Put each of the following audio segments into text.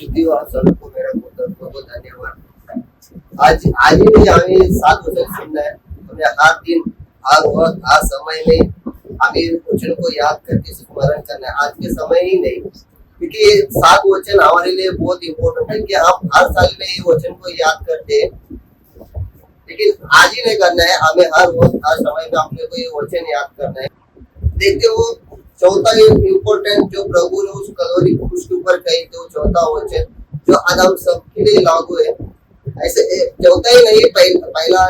स्तुति और आप सबको मेरा बहुत बहुत धन्यवाद। आज आज ही नहीं हमें 7 वचन सुनना है। हमें हर दिन हर वक्त हर समय में हमें वचन को याद करके स्मरण करना है। आज के समय ही नहीं, क्योंकि 7 वचन हमारे लिए बहुत इम्पोर्टेंट है कि हम हर साल में ये वचन को याद करते हैं, लेकिन आज ही नहीं करना है। हमें हर वक्त हर समय में अपने को ये वचन याद करना है। देखते हो चौथा इम्पोर्टेंट जो प्रभु ने उस कलोरी क्रूस के ऊपर कही थी, वो चौथा वचन जो आज हम सबके लिए लागू है। ऐसे चौथा ही नहीं, पहला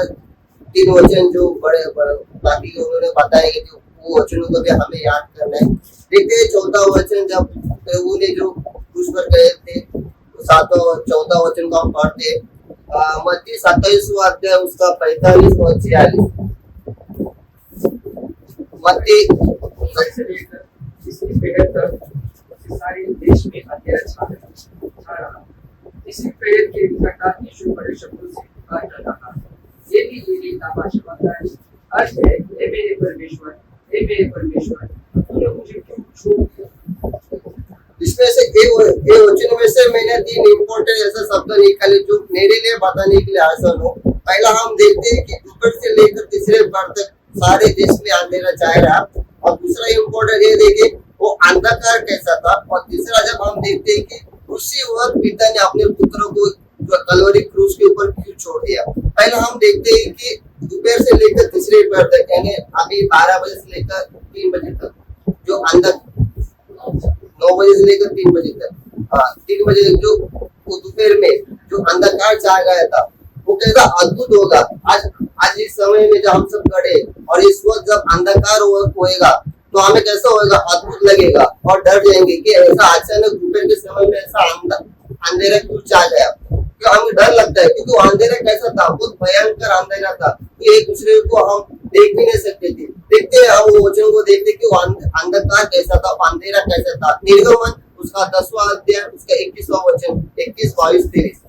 3 वचन जो बड़े बाकी उन्होंने बताया कि वो वचनों को भी हमें याद करना है। देखते हैं चौथा वचन जब प्रभु ने जो क्रूस पर गए थे, चौथा वचन को हम पढ़ते मत्ती 27वां अध्याय उसका 45 और 46। मत्ती से लेकर इसकी पीढ़ी तक सारे देश में अत्याचार छा रहा। इसी पीढ़ी के प्रकार यीशु बड़े शब्दों से पुकार कर रहा, ये भी नामाश बनता है। अर्थ है, हे मेरे परमेश्वर, हे मेरे परमेश्वर, तूने मुझे क्यों छोड़ दिया। इसमें से ये वचन में से मैंने 3 इम्पोर्टेंट ऐसे शब्द निकाले जो मेरे लिए बताने के लिए आसान हो। पहला हम देखते हैं कि ऊपर से लेकर तीसरे पद तक सारे देश में अंधेरा छाया रहा, और दूसरा इम्पोर्टेंट ये देखे वो अंधकार कैसा था, और तीसरा जब हम देखते हैं कि उसी वक्त पिता ने अपने पुत्रों को कलोरी क्रूस के ऊपर क्यों छोड़ दिया। पहले हम देखते हैं कि दोपहर से लेकर तीसरे पहर तक, यानी अभी 12 बजे से लेकर 3 बजे तक, जो 9 बजे से लेकर 3 बजे तक, 3 बजे जो दोपहर में जो अंधकार छा गया था, वो कैसा अद्भुत होगा। आज इस समय में जब हम सब खड़े और इस वक्त जब अंधकार होएगा तो हमें कैसा होएगा, अद्भुत लगेगा और डर जाएंगे कि ऐसा अचानक दोपहर के समय में ऐसा अंधेरा क्यों छा गया। क्यों हमें डर लगता है, क्योंकि अंधेरा कैसा था, बहुत भयंकर अंधेरा था कि एक दूसरे को हम देख भी नहीं सकते थे। देखते हम वो वचन को देखते कि वो अंधकार कैसा था, अंधेरा कैसा था। निर्गमन उसका 10वां अध्याय उसका 21वां वचन, 21, 22, 23।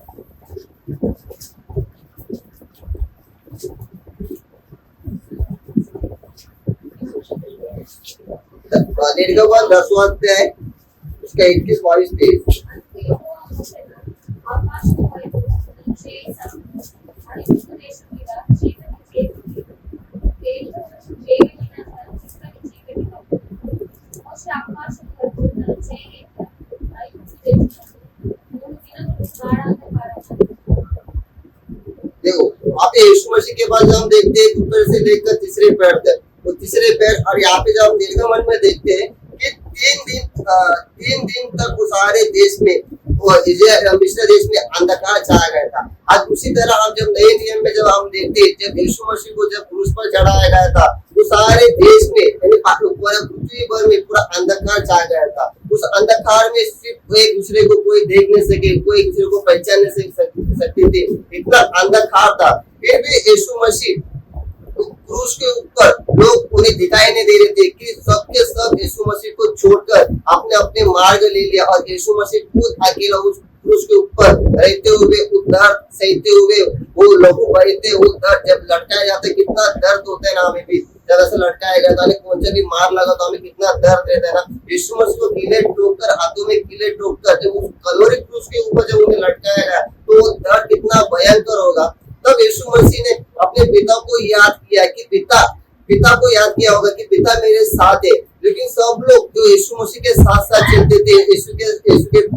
निर्गमन 10वां अध्याय उसका 21, 22, 23। देखो आप यीशु मसीह के बाद हम देखते हैं ऊपर से लेकर तीसरे पैर तक, वो तीसरे पैर, और यहाँ पे जब हम निर्गमन में देखते हैं कि 3 दिन तक वो सारे देश में मिस्र देश में अंधकार छाया गया था। आज उसी तरह हम जब नए नियम में जब हम देखते हैं, जब यीशु मसीह को जब क्रूस पर चढ़ाया गया था, तो सारे देश में यानी पूरा पृथ्वी भर में पूरा अंधकार छा गया था। उस अंधकार में सिर्फ एक दूसरे को कोई देख नहीं सके, कोई एक दूसरे को पहचान नहीं सकते थे, इतना अंधकार था। फिर भी यीशु मसीह क्रूस के ऊपर लोग उन्हें दिखाई नहीं दे रहे थे कि सबके सब यीशु मसीह को छोड़कर अपने अपने मार्ग ले लिया, और यीशु मसीह खुद अकेला उस क्रूस के ऊपर रहते हुए उद्धार सहते हुए वो लोगों को रहते उद्धार जब लटकाया जाता है, कितना दर्द होता है ना। हमें भी जब ऐसा लटकाया गया था, कौन सा भी मार लगा तो हमें कितना दर्द रहता है ना। यीशु मसीह को कीले ठोककर, हाथों में कीले ठोककर जब उस कलोरी क्रूस के ऊपर जब उन्हें लटकाया गया तो वो दर्द कितना भयंकर होगा। तब यीशु मसीह ने अपने पिता को याद किया कि पिता को याद किया होगा कि पिता मेरे साथ है। लेकिन सब लोग जो यीशु मसीह के साथ साथ चलते थे, यीशु के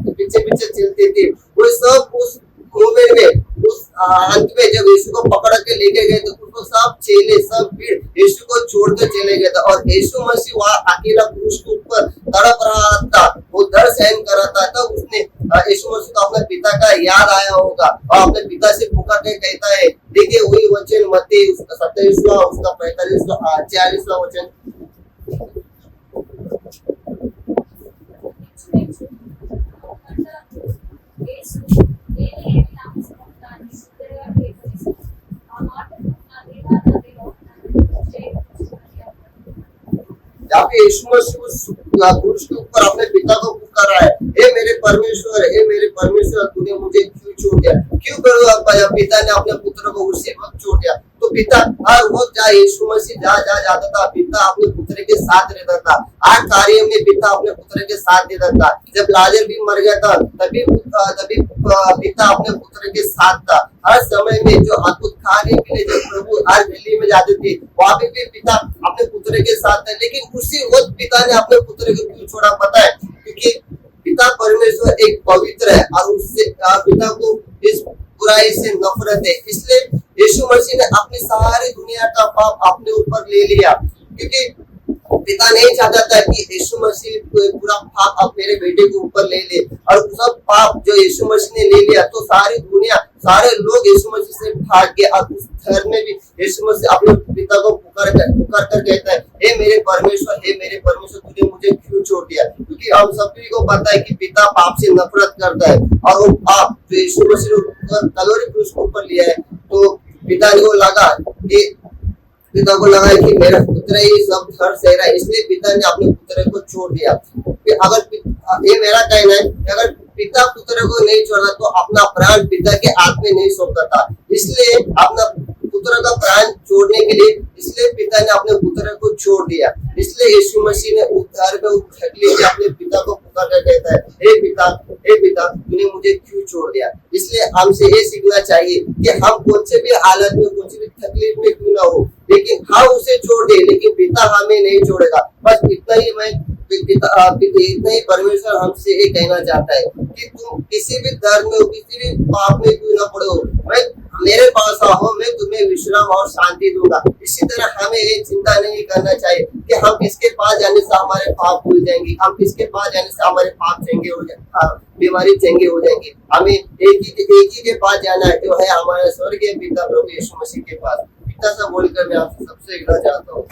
पीछे पीछे चलते थे, वो सब उस मोमेंट में, उस अंत में जब यीशु को पकड़ के लेके गए थे, उसको सब चेले सब भीड़ यीशु को छोड़कर चले गए थे, और यीशु मसीह वहाँ अकेला क्रूस के ऊपर तड़प रहा था, वो दर्द सहन कर रहा था। तब उसने यीशु मसीह को अपने पिता का याद आया होगा और अपने पिता से पुकार के कहता है। देखिए वही वचन मत्ती उसका 27वां उसका 45वां 46वां वचन। जहाँ पे यीशु मसीह उस क्रूस के ऊपर अपने पिता को पुकार रहा है, हे मेरे परमेश्वर, हे मेरे परमेश्वर, तूने मुझे क्यों छोड़ दिया। क्यों करो पिता ने अपने पुत्र को उसी वक्त छोड़ दिया। तो पिता हर वक्त जहाँ यीशु मसीह जहाँ जहाँ जाता था, पिता अपने पुत्र के साथ रहता था। हर कार्य में पिता अपने पुत्र के साथ देता था। जब लाजर भी मर गया था, तभी पिता अपने पुत्र के साथ था। हर समय में जो अद्भुत कार्य के लिए जब प्रभु हर गली में जाते थे, वहाँ पे भी पिता अपने पुत्र के साथ था। लेकिन उसी वक्त पिता ने अपने पुत्र को क्यों छोड़ा पता है? क्योंकि पिता परमेश्वर एक पवित्र है और उससे पिता को इस बुराई से नफरत है। इसलिए यीशु मसीह ने अपनी सारी दुनिया का पाप अपने ऊपर ले लिया, क्योंकि पिता नहीं चाहता था कि यीशु मसीह पूरा पाप अब मेरे बेटे के ऊपर ले ले। और सब पाप जो यीशु मसीह ने ले लिया तो सारी दुनिया, सारे लोग यीशु मसीह से भाग गए। और उस घर में भी यीशु मसीह अपने पिता को पुकार कर कहता है, हे मेरे परमेश्वर तूने मुझे क्यों छोड़ दिया? क्योंकि हम सभी को पता है कि पिता पाप से नफरत करता है। और वो पाप जो यीशु मसीह ने कलोरी क्रूस के ऊपर लिया है, तो पिता को लगा कि मेरा पुत्र ही सब घर सह रहा है, इसलिए पिता ने अपने पुत्र को छोड़ दिया। अगर ये मेरा कहना है, अगर पिता पुत्र को नहीं छोड़ा तो अपना प्राण पिता के हाथ में नहीं सौंपता था। इसलिए अपना पुत्र का प्राण छोड़ने के लिए इसलिए पिता ने अपने पुत्र को छोड़ दिया। इसलिए यीशु मसीह ने उद्धार में अपने पिता को पुकार कर कहता है, हे पिता तूने मुझे क्यों छोड़ दिया? इसलिए हमसे ये सीखना चाहिए कि हम कौन से भी हालत में, कौन सी भी तकलीफ में क्यों ना हो, लेकिन हम उसे छोड़ दे, लेकिन पिता हमें नहीं छोड़ेगा। बस इतना ही परमेश्वर हमसे ये कहना चाहता है कि तुम किसी भी दर्द में, किसी भी पाप में क्यों ना पड़ो, मेरे पास आओ, मैं तुम्हें विश्राम और शांति दूंगा। इसी तरह हमें ये चिंता नहीं करना चाहिए कि हम किसके पास जाने से हमारे पाप भूल जाएंगे, हम किसके पास जाने से हमारे पाप चंगे हो जाएंगे, बीमारी चंगे हो जाएंगी। हमें एक ही के पास जाना है, जो है हमारे स्वर्गीय पिता प्रभु यीशु मसीह के पास। पिता से बोलकर मैं आपसे सबसे कहना चाहता हूँ।